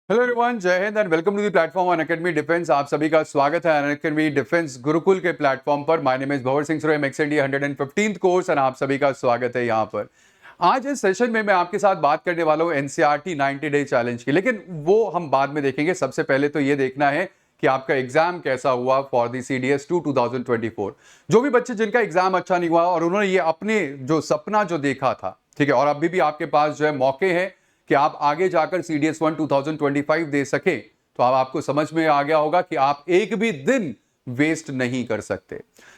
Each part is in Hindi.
हेलो एवरीवन, जय हिंद and welcome to the platform on academy defence. आप सभी का स्वागत है एकेडमी डिफेंस गुरुकुल के प्लेटफॉर्म पर। My name is Bhawar Singh Surem, ex NDA 115th course and आप सभी का स्वागत है यहाँ पर। आज इस सेशन में मैं आपके साथ बात करने वाला हूँ एनसीईआरटी 90 डे चैलेंज की, लेकिन वो हम बाद में देखेंगे। सबसे पहले तो ये देखना है कि आपका एग्जाम कैसा हुआ फॉर दी CDS 2 2024। जो भी बच्चे जिनका एग्जाम अच्छा नहीं हुआ और उन्होंने ये अपने जो सपना जो देखा था, ठीक है, और अभी भी आपके पास जो है मौके हैं कि आप आगे जाकर CDS 1 2025 दे सके, तो अब आपको समझ में आ गया होगा कि आप एक भी दिन वेस्ट नहीं कर सकते।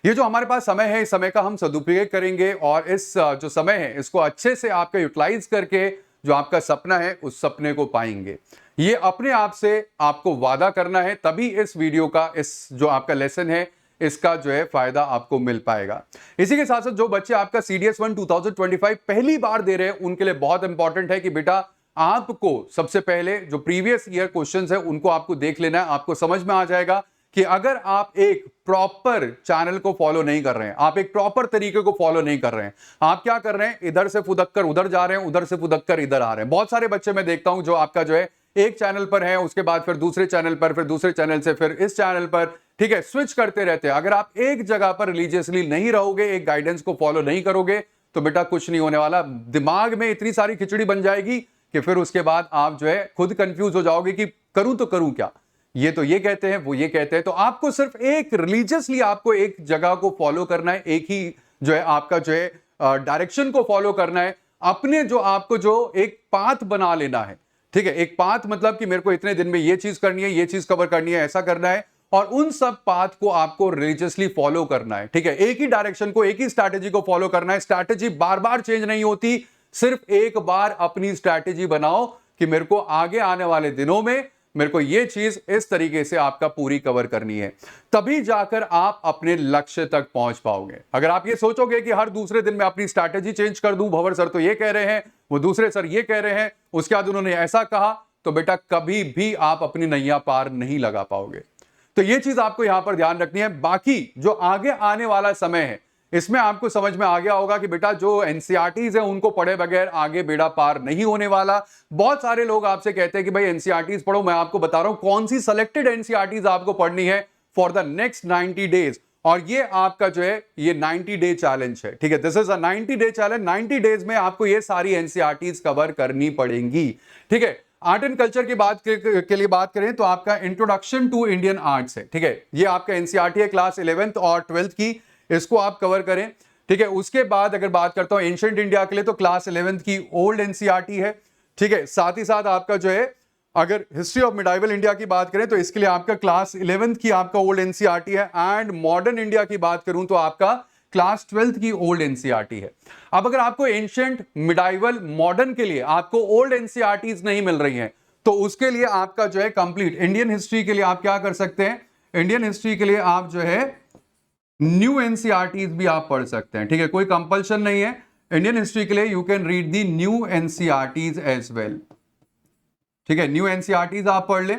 ये जो हमारे पास समय है, इस समय का हम सदुपयोग करेंगे और इस जो समय है इसको अच्छे से आपका यूटिलाइज करके जो आपका सपना है उस सपने को पाएंगे। ये अपने आप से आपको वादा करना है, तभी इस वीडियो का इस जो आपका लेसन है इसका जो है फायदा आपको मिल पाएगा। इसी के साथ साथ जो बच्चे आपका CDS 1 2025 पहली बार दे रहे हैं उनके लिए बहुत इंपॉर्टेंट है कि बेटा आपको सबसे पहले जो प्रीवियस ईयर क्वेश्चंस है उनको आपको देख लेना है। आपको समझ में आ जाएगा कि अगर आप एक प्रॉपर चैनल को फॉलो नहीं कर रहे हैं, आप एक प्रॉपर तरीके को फॉलो नहीं कर रहे हैं, आप क्या कर रहे हैं, इधर से फुदक कर उधर जा रहे हैं, उधर से फुदक कर इधर आ रहे हैं। बहुत सारे बच्चे मैं देखता हूं जो आपका जो है एक चैनल पर है, उसके बाद फिर दूसरे चैनल पर, फिर दूसरे चैनल से फिर इस चैनल पर, ठीक है, स्विच करते रहते हैं। अगर आप एक जगह पर रिलीजियसली नहीं रहोगे, एक गाइडेंस को फॉलो नहीं करोगे, तो बेटा कुछ नहीं होने वाला। दिमाग में इतनी सारी खिचड़ी बन जाएगी कि फिर उसके बाद आप जो है खुद कंफ्यूज हो जाओगे कि करूं तो करूं क्या, ये तो ये कहते हैं, वो ये कहते हैं। तो आपको सिर्फ एक रिलीजियसली आपको एक जगह को फॉलो करना है, एक ही जो है आपका जो है डायरेक्शन को फॉलो करना है। अपने जो आपको जो एक पाथ बना लेना है, ठीक है, एक पाथ मतलब कि मेरे को इतने दिन में ये चीज करनी है, ये चीज कवर करनी है, ऐसा करना है, और उन सब पाथ को आपको रिलीजियसली फॉलो करना है। ठीक है, एक ही डायरेक्शन को, एक ही स्ट्रैटेजी को फॉलो करना है। स्ट्रैटेजी बार बार चेंज नहीं होती, सिर्फ एक बार अपनी स्ट्रैटेजी बनाओ कि मेरे को आगे आने वाले दिनों में मेरे को ये चीज इस तरीके से आपका पूरी कवर करनी है, तभी जाकर आप अपने लक्ष्य तक पहुंच पाओगे। अगर आप ये सोचोगे कि हर दूसरे दिन मैं अपनी स्ट्रैटेजी चेंज कर दूं, भंवर सर तो ये कह रहे हैं, वो दूसरे सर ये कह रहे हैं, उसके बाद उन्होंने ऐसा कहा, तो बेटा कभी भी आप अपनी नैया पार नहीं लगा पाओगे। तो ये चीज आपको यहां पर ध्यान रखनी है। बाकी जो आगे आने वाला समय है इसमें आपको समझ में आ गया होगा कि बेटा जो एनसीईआरटीज है उनको पढ़े बगैर आगे बेड़ा पार नहीं होने वाला। बहुत सारे लोग आपसे कहते हैं कि भाई एनसीईआरटीज पढ़ो। मैं आपको बता रहा हूं कौन सी सेलेक्टेड एनसीईआरटीज आपको पढ़नी है फॉर द नेक्स्ट 90 डेज, और ये आपका जो है ये 90 डे चैलेंज है। ठीक है, this is a 90 day challenge. 90 days में आपको ये सारी एनसीईआरटीज कवर करनी पड़ेंगी। ठीक है, आर्ट एंड कल्चर की बात के लिए बात करें तो आपका इंट्रोडक्शन टू इंडियन आर्ट्स है। ठीक है, ये आपका एनसीईआरटी है क्लास 11th और 12th की, इसको आप कवर करें। ठीक है, उसके बाद अगर बात करता हूं एंशिएंट इंडिया के लिए तो क्लास 11th की ओल्ड एनसीईआरटी है। ठीक है, साथ ही साथ आपका जो है अगर हिस्ट्री ऑफ मिडाइवल इंडिया की बात करें तो इसके लिए आपका क्लास 11th की आपका ओल्ड एनसीईआरटी है। एंड मॉडर्न इंडिया की बात करूं तो आपका क्लास 12th की ओल्ड एनसीईआरटी है। अब अगर आपको एंशिएंट, मिडाइवल, मॉडर्न के लिए आपको ओल्ड एनसीईआरटीज नहीं मिल रही हैं, तो उसके लिए आपका जो है कंप्लीट इंडियन हिस्ट्री के लिए आप क्या कर सकते हैं, इंडियन हिस्ट्री के लिए आप जो है न्यू एनसीईआरटीज भी आप पढ़ सकते हैं। ठीक है, कोई कंपल्शन नहीं है। इंडियन हिस्ट्री के लिए you can read the new NCERTs as well. ठीक है, न्यू एनसीईआरटीज आप पढ़ ले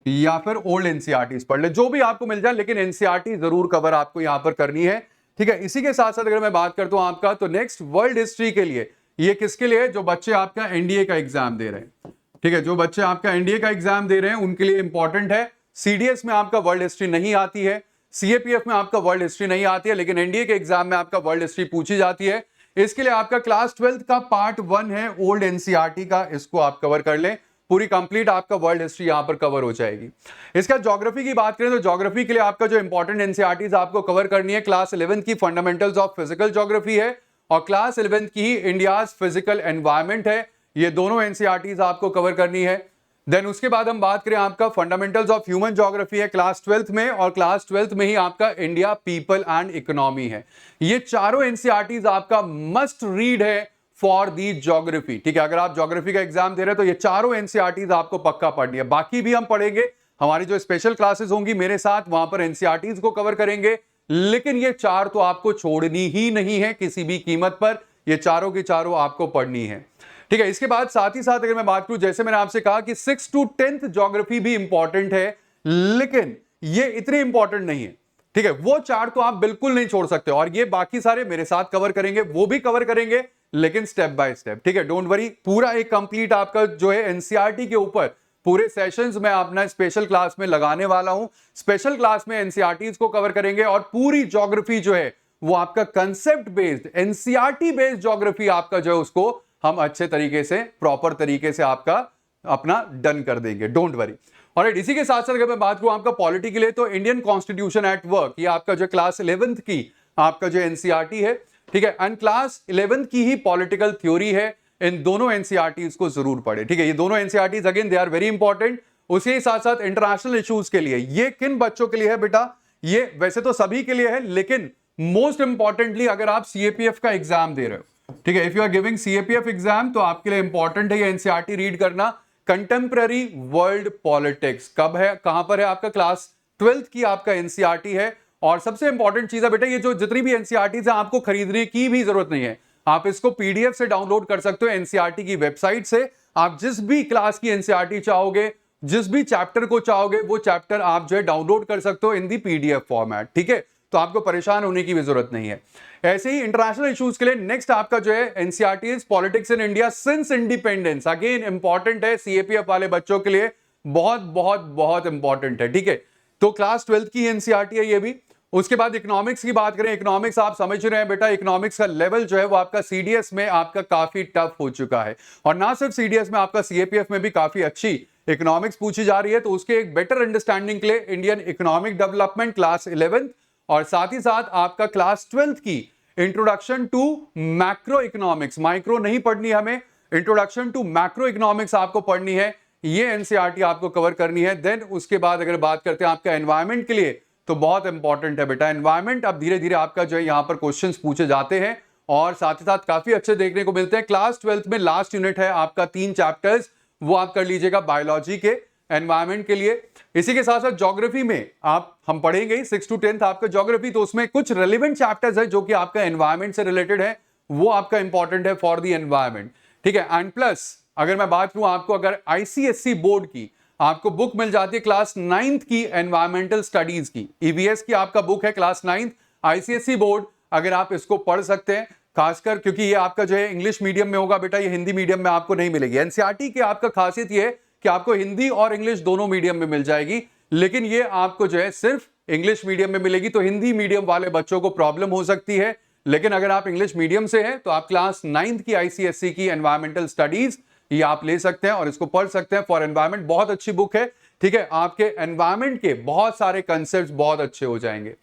या फिर ओल्ड एनसीईआरटीज पढ़ ले, जो भी आपको मिल जाए, लेकिन एनसीईआरटी जरूर कवर आपको यहां पर करनी है। ठीक है, इसी के साथ साथ अगर मैं बात करता हूं आपका तो नेक्स्ट वर्ल्ड हिस्ट्री के लिए, ये किसके लिए, जो बच्चे आपका एनडीए का एग्जाम दे रहे हैं। ठीक है, जो बच्चे आपका एनडीए का एग्जाम दे रहे हैं उनके लिए इंपॉर्टेंट है। सीडीएस में आपका वर्ल्ड हिस्ट्री नहीं आती है, सीएपीएफ में आपका वर्ल्ड हिस्ट्री नहीं आती है, लेकिन एनडीए के एग्जाम में आपका वर्ल्ड हिस्ट्री पूछी जाती है। इसके लिए आपका क्लास 12th का पार्ट 1 है ओल्ड एनसीईआरटी का, इसको आप कवर कर लें। पूरी कंप्लीट आपका वर्ल्ड हिस्ट्री यहां पर कवर हो जाएगी। इसका ज्योग्राफी की बात करें तो ज्योग्राफी के लिए आपका जो इंपॉर्टेंट एनसीईआरटीज आपको कवर करनी है, क्लास 11th की फंडामेंटल्स ऑफ फिजिकल ज्योग्राफी है और क्लास 11th की इंडियाज फिजिकल एनवायरमेंट है। ये दोनों एनसीईआरटीज आपको कवर करनी है। देन उसके बाद हम बात करें आपका फंडामेंटल्स ऑफ ह्यूमन ज्योग्राफी है क्लास 12th में, और क्लास 12th में ही आपका इंडिया, पीपल एंड इकोनॉमी है। ये चारों एनसीईआरटीज आपका मस्ट रीड है फॉर दी ज्योग्राफी। ठीक है, अगर आप ज्योग्राफी का एग्जाम दे रहे हैं तो ये चारों एनसीईआरटीज आपको पक्का पढ़नी है। बाकी भी हम पढ़ेंगे, हमारी जो स्पेशल क्लासेस होंगी मेरे साथ, वहां पर एनसीईआरटीज को कवर करेंगे, लेकिन ये चार तो आपको छोड़नी ही नहीं है किसी भी कीमत पर। ये चारों की चारों आपको पढ़नी है। ठीक है, इसके बाद साथ ही साथ अगर मैं बात करूं, जैसे मैंने आपसे कहा कि 6 to 10th ज्योग्राफी भी इंपॉर्टेंट है, लेकिन ये इतनी इंपॉर्टेंट नहीं है। ठीक है, वो चार तो आप बिल्कुल नहीं छोड़ सकते, और ये बाकी सारे मेरे साथ कवर करेंगे, वो भी कवर करेंगे, लेकिन स्टेप बाय स्टेप, ठीक है। डोंट वरी, पूरा एक कंप्लीट आपका जो है एनसीईआरटी के ऊपर पूरे सेशंस में अपना स्पेशल क्लास में लगाने वाला हूं। स्पेशल क्लास में एनसीईआरटीज को कवर करेंगे और पूरी ज्योग्राफी जो है वो आपका concept based, NCERT based geography आपका जो है उसको हम अच्छे तरीके से, प्रॉपर तरीके से आपका अपना डन कर देंगे, डोंट वरी। और इसी के साथ साथ अगर मैं बात करूं आपका पॉलिटी के लिए, तो इंडियन कॉन्स्टिट्यूशन एट वर्क, ये आपका जो क्लास 11th की आपका जो एनसीईआरटी है, ठीक है। एंड क्लास 11th की ही पॉलिटिकल थ्योरी है। इन दोनों एनसीईआरटीज को जरूर पढ़े, ठीक है। ये दोनों NCERTs again they are very important. उसके साथ साथ इंटरनेशनल इश्यूज के लिए, ये किन बच्चों के लिए है बेटा? ये वैसे तो सभी के लिए है, लेकिन मोस्ट इंपॉर्टेंटली अगर आप सीएपीएफ का एग्जाम दे रहे हो, ठीक है, if you are giving CAPF exam, तो आपके लिए इंपॉर्टेंट है ये एनसीईआरटी रीड करना। कंटेम्पररी वर्ल्ड पॉलिटिक्स कब है, कहां पर है? आपका क्लास 12th की आपका एनसीईआरटी है। और सबसे इंपॉर्टेंट चीज है बेटा, ये जो जितनी भी एनसीईआरटीज है आपको खरीदने की भी जरूरत नहीं है, आप इसको पीडीएफ से डाउनलोड कर सकते हो एनसीईआरटी की वेबसाइट से। आप जिस भी क्लास की एनसीईआरटी चाहोगे, जिस भी चैप्टर को चाहोगे, वो चैप्टर आप जो है डाउनलोड कर सकते हो इन दी पीडीएफ फॉर्मेट, ठीक है। तो आपको परेशान होने की भी जरूरत नहीं है। ऐसे ही इंटरनेशनल इश्यूज के लिए नेक्स्ट आपका जो है NCERT politics in India since independence, again important है सीएपीएफ वाले बच्चों के लिए, बहुत बहुत बहुत इंपॉर्टेंट है, ठीक है। तो क्लास 12th की एनसीईआरटी है ये भी। उसके बाद इकोनॉमिक्स की बात करें, इकोनॉमिक्स आप समझ रहे हैं बेटा, इकोनॉमिक्स का लेवल जो है वो आपका सीडीएस में आपका काफी टफ हो चुका है। और ना सिर्फ सीडीएस में, आपका सीएपीएफ में भी काफी अच्छी इकोनॉमिक्स पूछी जा रही है। तो उसके एक बेटर अंडरस्टैंडिंग के लिए Indian economic development class 11th, और साथ ही साथ आपका क्लास 12th की introduction to macro economics, micro नहीं पढ़नी हमें, इंट्रोडक्शन टू मैक्रो इकोनॉमिक्स आपको पढ़नी है, ये एनसीईआरटी आपको कवर करनी है। देन उसके बाद अगर बात करते हैं आपका एनवायरमेंट के लिए, तो बहुत इंपॉर्टेंट है बेटा एनवायरमेंट। अब धीरे धीरे आपका जो है यहां पर क्वेश्चंस पूछे जाते हैं और साथ ही साथ काफी अच्छे देखने को मिलते हैं। क्लास 12th में लास्ट यूनिट है आपका 3 चैप्टर्स, वो आप कर लीजिएगा बायोलॉजी के, एनवायरमेंट के लिए। इसी के साथ साथ ज्योग्राफी में हम पढ़ेंगे 6 to 10th आपका ज्योग्राफी, तो उसमें कुछ रेलिवेंट चैप्टर्स है जो कि आपका एनवायरमेंट से रिलेटेड है, वो आपका इंपॉर्टेंट है फॉर द एनवायरमेंट, ठीक है। एंड प्लस अगर मैं बात करूं आपको, अगर आईसीएससी बोर्ड की आपको बुक मिल जाती है क्लास 9th की एनवायरमेंटल स्टडीज की, ईवीएस की आपका बुक है क्लास 9th, आईसीएससी बोर्ड, अगर आप इसको पढ़ सकते हैं, खासकर क्योंकि ये आपका जो है इंग्लिश मीडियम में होगा बेटा, ये हिंदी मीडियम में आपको नहीं मिलेगी। एनसीईआरटी की आपका खासियत ये है कि आपको हिंदी और इंग्लिश दोनों मीडियम में मिल जाएगी, लेकिन ये आपको जो है सिर्फ इंग्लिश मीडियम में मिलेगी। तो हिंदी मीडियम वाले बच्चों को प्रॉब्लम हो सकती है, लेकिन अगर आप इंग्लिश मीडियम से हैं तो आप क्लास 9th की आईसीएससी की एनवायरमेंटल स्टडीज ये आप ले सकते हैं और इसको पढ़ सकते हैं फॉर एनवायरमेंट, बहुत अच्छी बुक है, ठीक है। आपके एनवायरमेंट के बहुत सारे कंसेप्ट बहुत अच्छे हो जाएंगे।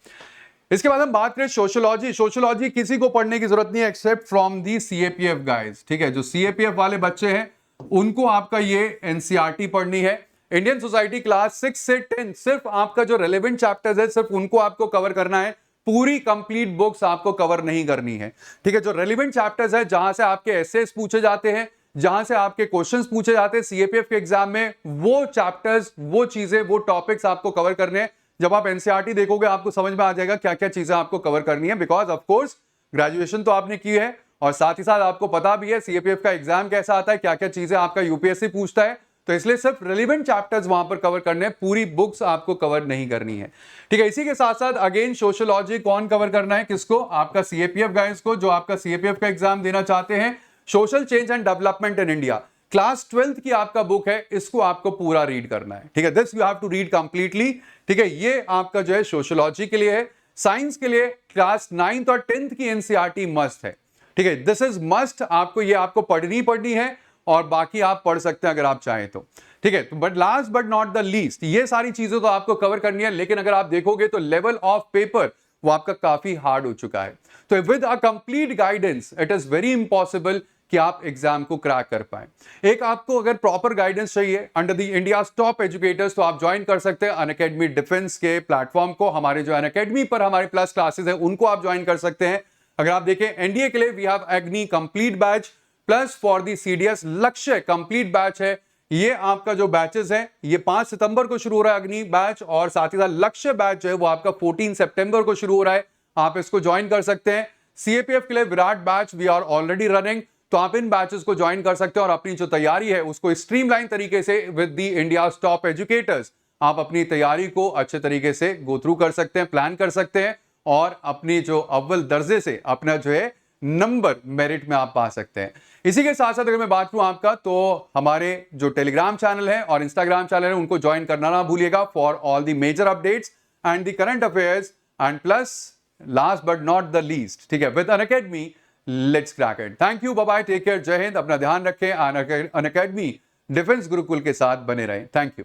इसके बाद हम बात करें सोशियोलॉजी। सोशियोलॉजी किसी को पढ़ने की जरूरत नहीं है except from the CAPF guys, ठीक है। जो सीएपीएफ वाले बच्चे हैं उनको आपका ये एनसीईआरटी पढ़नी है। इंडियन सोसाइटी क्लास 6 से 10 सिर्फ आपका जो रेलेवेंट चैप्टर्स है सिर्फ उनको आपको कवर करना है, पूरी कंप्लीट बुक्स आपको कवर नहीं करनी है, ठीक है। जो रेलेवेंट चैप्टर्स है, जहां से आपके एसेस पूछे जाते हैं, जहां से आपके क्वेश्चंस पूछे जाते हैं सीएपीएफ के एग्जाम में, वो चैप्टर्स, वो चीजें, वो टॉपिक्स आपको कवर करने हैं। जब आप एनसीईआरटी देखोगे आपको समझ में आ जाएगा क्या क्या चीजें आपको कवर करनी है, बिकॉज ऑफ कोर्स ग्रेजुएशन तो आपने की है और साथ ही साथ आपको पता भी है सीएपीएफ का एग्जाम कैसा आता है, क्या क्या चीजें आपका यूपीएससी पूछता है। तो इसलिए सिर्फ रेलिवेंट चैप्टर्स वहां पर कवर करने हैं, पूरी बुक्स आपको कवर नहीं करनी है, ठीक है। इसी के साथ साथ अगेन सोशियोलॉजी कौन कवर करना है, किसको? आपका सीएपीएफ गाइस को, जो आपका सीएपीएफ का एग्जाम देना चाहते हैं। Social change and development in India class 12th की आपका बुक है, इसको आपको पूरा रीड करना है, ठीक है। This you have to read completely, ठीक है। ये आपका जो है सोशियोलॉजी के लिए है। साइंस के लिए क्लास 9th और 10th की एनसीईआरटी मस्ट है, ठीक है। दिस इज मस्ट, आपको ये आपको पढ़नी है और बाकी आप पढ़ सकते हैं अगर आप चाहें तो, ठीक है। But last but not the least, ये सारी चीजें तो आपको कवर करनी है, लेकिन अगर आप देखोगे तो लेवल ऑफ पेपर वो आपका काफी हार्ड हो चुका है। तो with a complete guidance it is very impossible कि आप एग्जाम को क्रैक कर पाए। एक आपको अगर प्रॉपर गाइडेंस चाहिए under the India top educators, तो आप ज्वाइन कर सकते हैं अनअकैडमी डिफेंस के प्लेटफॉर्म को। हमारे जो अनअकैडमी पर हमारे प्लस क्लासेस हैं उनको आप ज्वाइन कर सकते हैं। अगर आप देखें एनडीए के लिए we have Agni complete batch, plus for the CDS Lakshya complete batch है। ये आपका जो बैचेस है ये 5 सितंबर को शुरू हो रहा है अग्नि बैच, और साथ ही साथ लक्ष्य बैच जो है वो आपका 14 सितंबर को शुरू हो रहा है, आप इसको ज्वाइन कर सकते हैं। सीएपीएफ के लिए Virat batch we are already running, तो आप इन बैचेस को ज्वाइन कर सकते हैं और अपनी जो तैयारी है उसको स्ट्रीमलाइन तरीके से with the India top educators आप अपनी तैयारी को अच्छे तरीके से गो थ्रू कर सकते हैं, प्लान कर सकते हैं और अपनी जो अव्वल दर्जे से अपना जो है नंबर मेरिट में आप पा सकते हैं। इसी के साथ साथ अगर मैं बात करूं आपका, तो हमारे जो टेलीग्राम चैनल है और इंस्टाग्राम चैनल है उनको ज्वाइन करना ना भूलिएगा for all the major updates and the current affairs and plus last but not the least, ठीक है, with Unacademy let's crack it. Thank you, bye bye, take care, जय हिंद, अपना ध्यान रखें, अनअकैडमी डिफेंस गुरुकुल के साथ बने रहें। Thank you.